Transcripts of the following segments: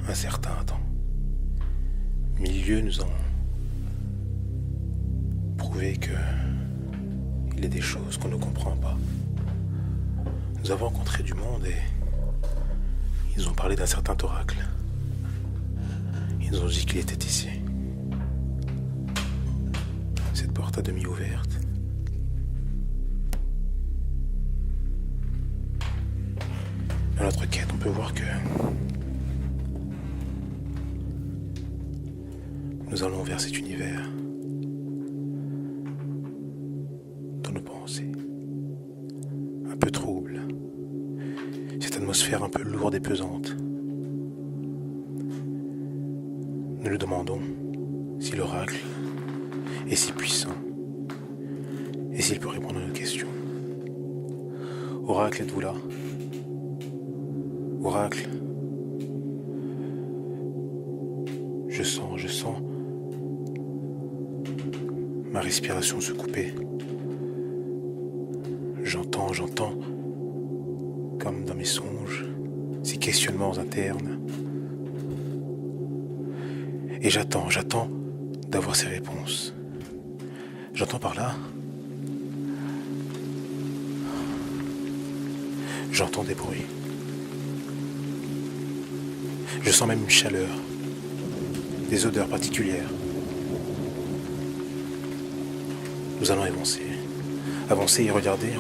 un certain temps. Mille lieux nous ont prouvé que il est des choses qu'on ne comprend pas. Nous avons rencontré du monde et ils ont parlé d'un certain oracle. Ils nous ont dit qu'il était ici. Cette porte à demi ouverte. Dans notre quête, on peut voir que nous allons vers cet univers dans nos pensées. Un peu trouble. Cette atmosphère un peu lourde et pesante. Nous nous demandons si l'oracle est si puissant et s'il peut répondre à nos questions. Oracle, êtes-vous là? Oracle, je sens ma respiration se couper. J'entends, comme dans mes songes, ces questionnements internes. Et j'attends d'avoir ces réponses. J'entends par là. J'entends des bruits. Je sens même une chaleur, des odeurs particulières. Nous allons avancer et regarder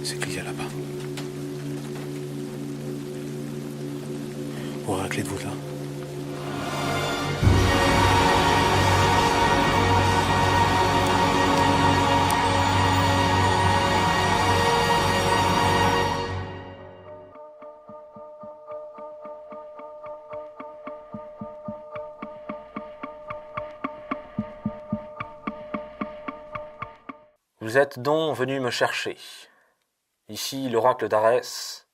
ce qu'il y a là-bas. Oracle, êtes-vous là? Vous êtes donc venu me chercher. Ici l'oracle d'Arès.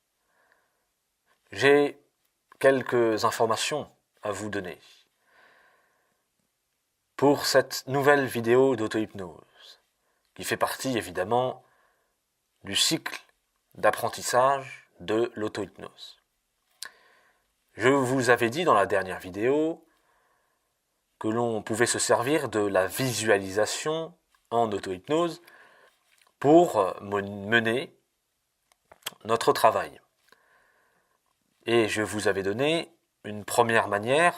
J'ai quelques informations à vous donner pour cette nouvelle vidéo d'auto-hypnose, qui fait partie évidemment du cycle d'apprentissage de l'auto-hypnose. Je vous avais dit dans la dernière vidéo que l'on pouvait se servir de la visualisation en auto-hypnose pour mener notre travail. Et je vous avais donné une première manière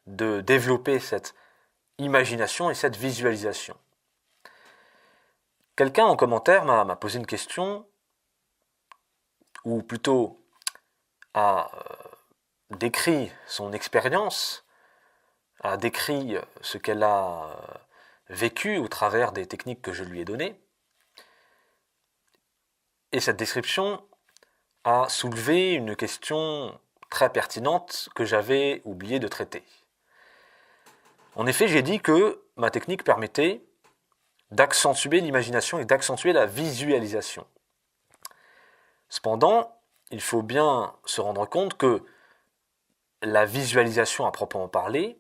de développer cette imagination et cette visualisation. Quelqu'un en commentaire m'a posé une question, ou plutôt a décrit son expérience, a décrit ce qu'elle a vécu au travers des techniques que je lui ai données. Et cette description a soulevé une question très pertinente que j'avais oublié de traiter. En effet, j'ai dit que ma technique permettait d'accentuer l'imagination et d'accentuer la visualisation. Cependant, il faut bien se rendre compte que la visualisation à proprement parler,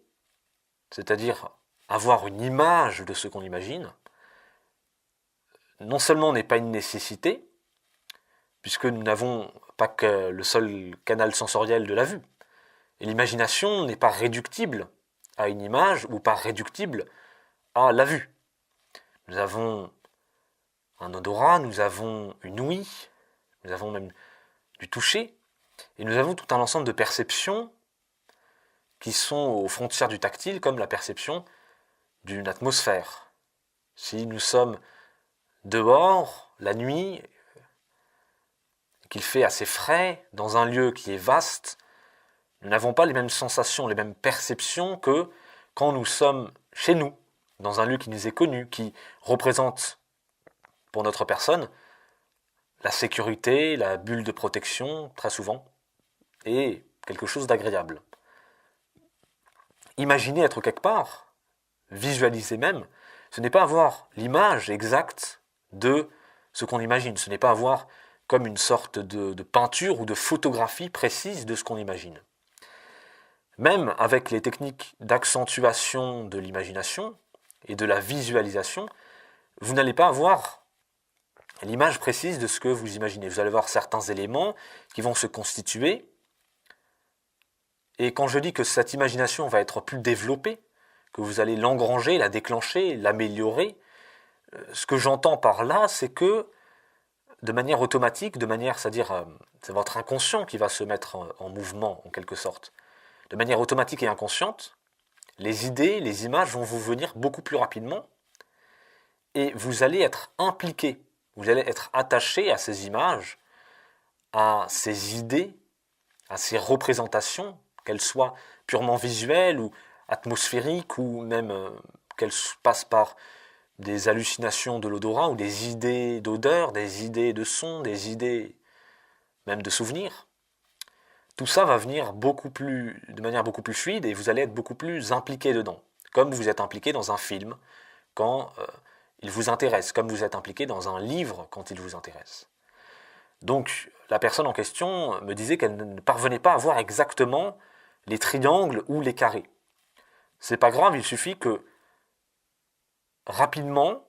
c'est-à-dire avoir une image de ce qu'on imagine, non seulement n'est pas une nécessité, puisque nous n'avons pas que le seul canal sensoriel de la vue. Et l'imagination n'est pas réductible à une image ou pas réductible à la vue. Nous avons un odorat, nous avons une ouïe, nous avons même du toucher, et nous avons tout un ensemble de perceptions qui sont aux frontières du tactile, comme la perception d'une atmosphère. Si nous sommes dehors, la nuit, qu'il fait assez frais, dans un lieu qui est vaste, nous n'avons pas les mêmes sensations, les mêmes perceptions que quand nous sommes chez nous, dans un lieu qui nous est connu, qui représente pour notre personne la sécurité, la bulle de protection, très souvent, et quelque chose d'agréable. Imaginer être quelque part, visualiser même, ce n'est pas avoir l'image exacte de ce qu'on imagine, ce n'est pas avoir comme une sorte de peinture ou de photographie précise de ce qu'on imagine. Même avec les techniques d'accentuation de l'imagination et de la visualisation, vous n'allez pas avoir l'image précise de ce que vous imaginez. Vous allez avoir certains éléments qui vont se constituer Et quand je dis que cette imagination va être plus développée, que vous allez l'engranger, la déclencher, l'améliorer, ce que j'entends par là, c'est que de manière automatique, c'est-à-dire c'est votre inconscient qui va se mettre en mouvement en quelque sorte. De manière automatique et inconsciente, les idées, les images vont vous venir beaucoup plus rapidement et vous allez être impliqué, vous allez être attaché à ces images, à ces idées, à ces représentations, qu'elles soient purement visuelles ou atmosphériques ou même qu'elles passent par des hallucinations de l'odorat ou des idées d'odeur, des idées de son, des idées même de souvenirs. Tout ça va venir de manière beaucoup plus fluide et vous allez être beaucoup plus impliqué dedans, comme vous êtes impliqué dans un film quand il vous intéresse, comme vous êtes impliqué dans un livre quand il vous intéresse. Donc la personne en question me disait qu'elle ne parvenait pas à voir exactement les triangles ou les carrés. C'est pas grave, il suffit que rapidement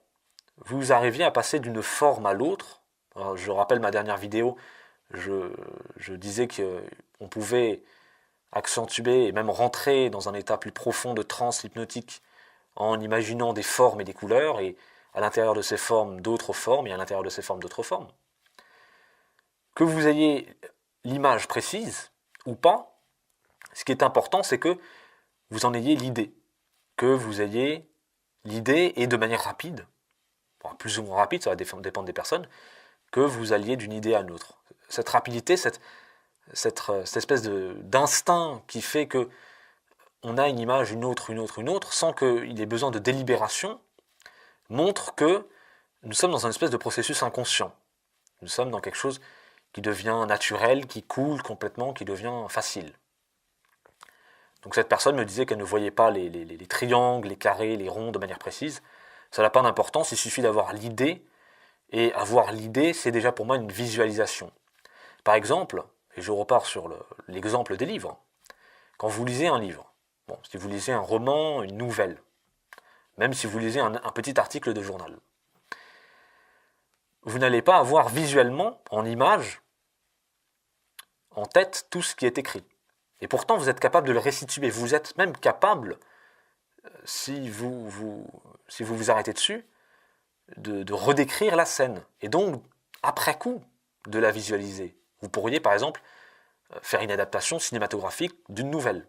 vous arriviez à passer d'une forme à l'autre. Alors, je rappelle ma dernière vidéo, je disais qu'on pouvait accentuer et même rentrer dans un état plus profond de transe hypnotique en imaginant des formes et des couleurs, et à l'intérieur de ces formes d'autres formes, et à l'intérieur de ces formes d'autres formes. Que vous ayez l'image précise ou pas, ce qui est important, c'est que vous en ayez l'idée. Que vous ayez l'idée, et de manière rapide, plus ou moins rapide, ça va dépendre des personnes, que vous alliez d'une idée à une autre. Cette rapidité, cette espèce d'instinct qui fait que on a une image, une autre, sans qu'il ait besoin de délibération, montre que nous sommes dans une espèce de processus inconscient. Nous sommes dans quelque chose qui devient naturel, qui coule complètement, qui devient facile. Donc cette personne me disait qu'elle ne voyait pas les triangles, les carrés, les ronds de manière précise. Ça n'a pas d'importance, il suffit d'avoir l'idée, et avoir l'idée, c'est déjà pour moi une visualisation. Par exemple, et je repars sur l'exemple des livres, quand vous lisez un livre, si vous lisez un roman, une nouvelle, même si vous lisez un petit article de journal, vous n'allez pas avoir visuellement, en image, en tête, tout ce qui est écrit. Et pourtant, vous êtes capable de le restituer. Vous êtes même capable, si vous vous arrêtez dessus, de redécrire la scène. Et donc, après coup, de la visualiser. Vous pourriez, par exemple, faire une adaptation cinématographique d'une nouvelle.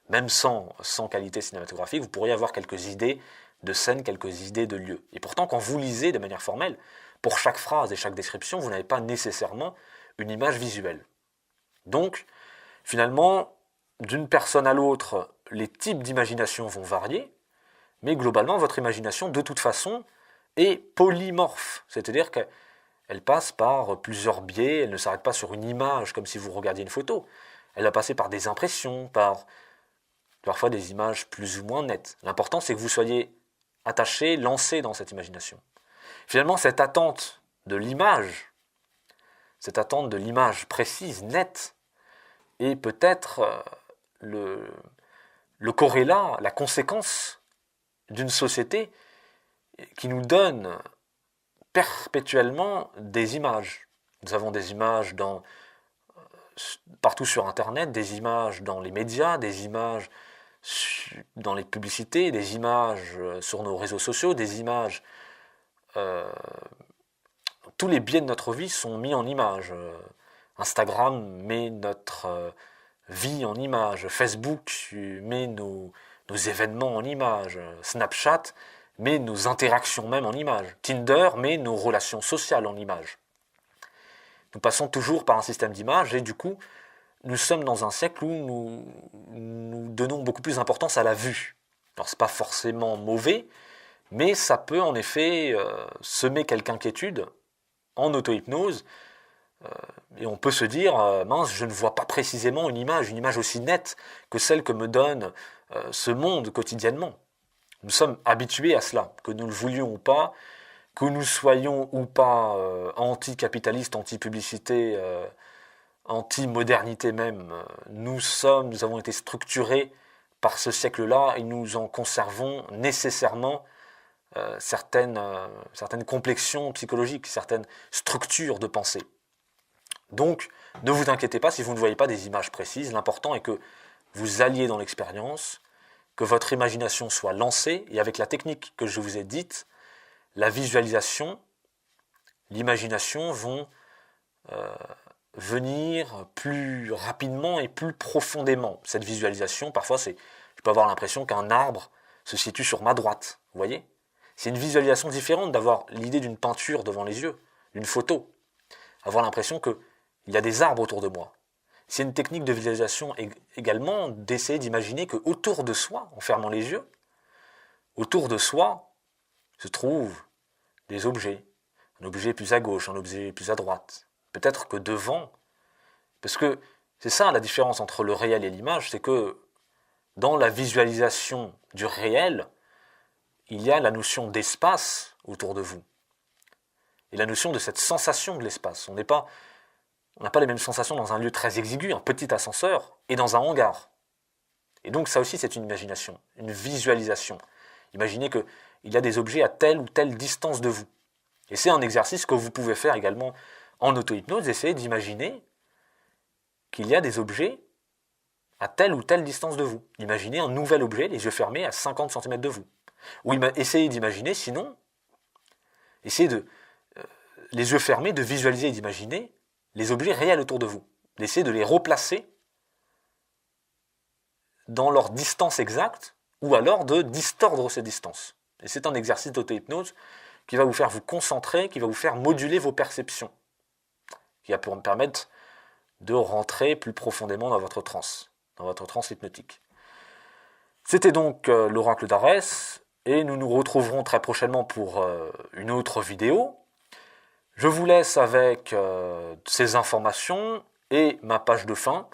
Même sans qualité cinématographique, vous pourriez avoir quelques idées de scènes, quelques idées de lieux. Et pourtant, quand vous lisez de manière formelle, pour chaque phrase et chaque description, vous n'avez pas nécessairement une image visuelle. Donc, finalement, d'une personne à l'autre, les types d'imagination vont varier, mais globalement, votre imagination, de toute façon, est polymorphe. C'est-à-dire qu'elle passe par plusieurs biais, elle ne s'arrête pas sur une image, comme si vous regardiez une photo. Elle va passer par des impressions, parfois des images plus ou moins nettes. L'important, c'est que vous soyez attaché, lancé dans cette imagination. Finalement, cette attente de l'image précise, nette, est peut-être le corrélat, la conséquence d'une société qui nous donne perpétuellement des images. Nous avons des images partout sur Internet, des images dans les médias, des images dans les publicités, des images sur nos réseaux sociaux, des images... tous les biais de notre vie sont mis en images. Instagram met notre vie en images. Facebook met nos événements en images. Snapchat met nos interactions même en images. Tinder met nos relations sociales en images. Nous passons toujours par un système d'images et du coup, nous sommes dans un siècle où nous donnons beaucoup plus d'importance à la vue. Alors c'est pas forcément mauvais, mais ça peut en effet semer quelque inquiétude en auto-hypnose, et on peut se dire mince, je ne vois pas précisément une image aussi nette que celle que me donne ce monde quotidiennement. Nous sommes habitués à cela, que nous le voulions ou pas, que nous soyons ou pas anti-capitalistes, anti-publicité, anti-modernité même. Nous avons été structurés par ce siècle-là et nous en conservons nécessairement certaines complexions psychologiques, certaines structures de pensée. Donc, ne vous inquiétez pas si vous ne voyez pas des images précises. L'important est que vous alliez dans l'expérience, que votre imagination soit lancée, et avec la technique que je vous ai dite, la visualisation, l'imagination vont venir plus rapidement et plus profondément. Cette visualisation, parfois, je peux avoir l'impression qu'un arbre se situe sur ma droite. Vous voyez ? C'est une visualisation différente d'avoir l'idée d'une peinture devant les yeux, d'une photo. Avoir l'impression qu'il y a des arbres autour de moi. C'est une technique de visualisation également d'essayer d'imaginer qu'autour de soi, en fermant les yeux, autour de soi se trouvent des objets. Un objet plus à gauche, un objet plus à droite. Peut-être que devant, parce que c'est ça la différence entre le réel et l'image, c'est que dans la visualisation du réel, il y a la notion d'espace autour de vous. Et la notion de cette sensation de l'espace. On n'a pas les mêmes sensations dans un lieu très exigu, un petit ascenseur, et dans un hangar. Et donc ça aussi c'est une imagination, une visualisation. Imaginez qu'il y a des objets à telle ou telle distance de vous. Et c'est un exercice que vous pouvez faire également en auto-hypnose, essayez d'imaginer qu'il y a des objets à telle ou telle distance de vous. Imaginez un nouvel objet, les yeux fermés, à 50 cm de vous. Ou essayez d'imaginer, sinon, essayez les yeux fermés, de visualiser et d'imaginer les objets réels autour de vous. D'essayer de les replacer dans leur distance exacte, ou alors de distordre ces distances. Et c'est un exercice d'auto-hypnose qui va vous faire vous concentrer, qui va vous faire moduler vos perceptions, qui va vous permettre de rentrer plus profondément dans votre transe hypnotique. C'était donc l'oracle d'Arès, et nous nous retrouverons très prochainement pour une autre vidéo. Je vous laisse avec ces informations et ma page de fin,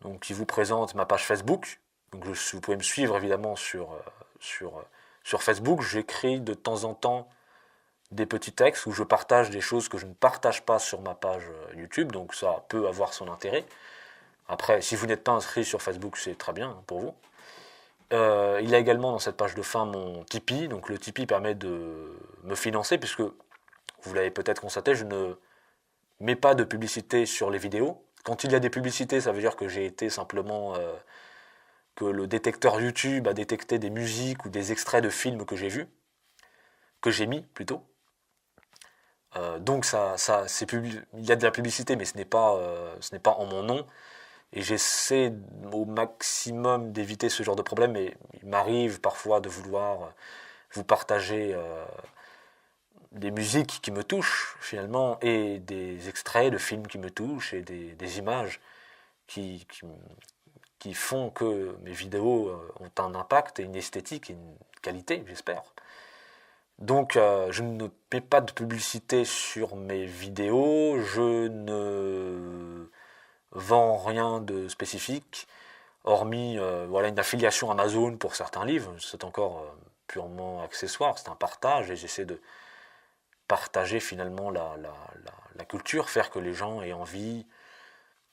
donc, qui vous présente ma page Facebook. Donc, vous pouvez me suivre évidemment sur Facebook. J'écris de temps en temps des petits textes où je partage des choses que je ne partage pas sur ma page YouTube, donc ça peut avoir son intérêt. Après, si vous n'êtes pas inscrit sur Facebook, c'est très bien pour vous. Il y a également dans cette page de fin mon Tipeee. Donc le Tipeee permet de me financer, puisque vous l'avez peut-être constaté, je ne mets pas de publicité sur les vidéos. Quand il y a des publicités, ça veut dire que j'ai été simplement... que le détecteur YouTube a détecté des musiques ou des extraits de films que j'ai vus, que j'ai mis plutôt. Donc il y a de la publicité, mais ce n'est pas en mon nom. Et j'essaie au maximum d'éviter ce genre de problème, mais il m'arrive parfois de vouloir vous partager des musiques qui me touchent finalement, et des extraits de films qui me touchent, et des images qui font que mes vidéos ont un impact et une esthétique et une qualité, j'espère. Donc je ne mets pas de publicité sur mes vidéos, je ne vends rien de spécifique, hormis une affiliation Amazon pour certains livres. C'est encore purement accessoire, c'est un partage, et j'essaie de partager finalement la culture, faire que les gens aient envie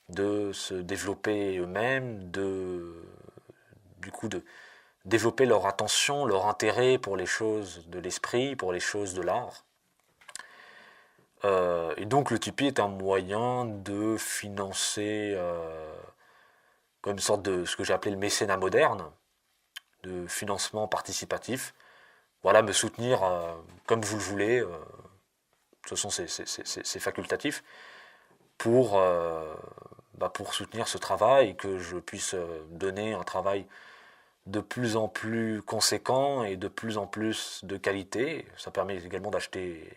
de se développer eux-mêmes, de développer leur attention, leur intérêt pour les choses de l'esprit, pour les choses de l'art. Et donc le Tipeee est un moyen de financer comme une sorte de ce que j'ai appelé le mécénat moderne, de financement participatif. Voilà, me soutenir comme vous le voulez, de toute façon c'est facultatif, pour soutenir ce travail, et que je puisse donner un travail de plus en plus conséquent et de plus en plus de qualité. Ça permet également d'acheter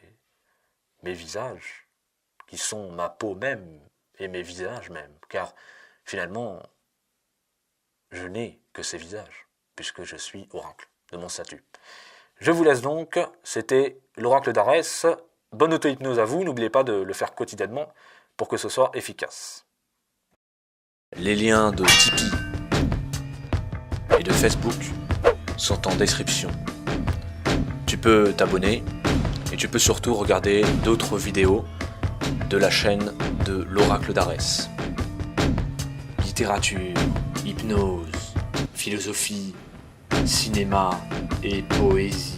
mes visages, qui sont ma peau même, et mes visages même, car finalement, je n'ai que ces visages, puisque je suis oracle de mon statut. Je vous laisse donc, c'était l'oracle d'Arès. Bonne auto-hypnose à vous, n'oubliez pas de le faire quotidiennement pour que ce soit efficace. Les liens de Tipeee et de Facebook sont en description. Tu peux t'abonner, et tu peux surtout regarder d'autres vidéos de la chaîne de l'oracle d'Arès. Littérature, hypnose, philosophie, cinéma et poésie.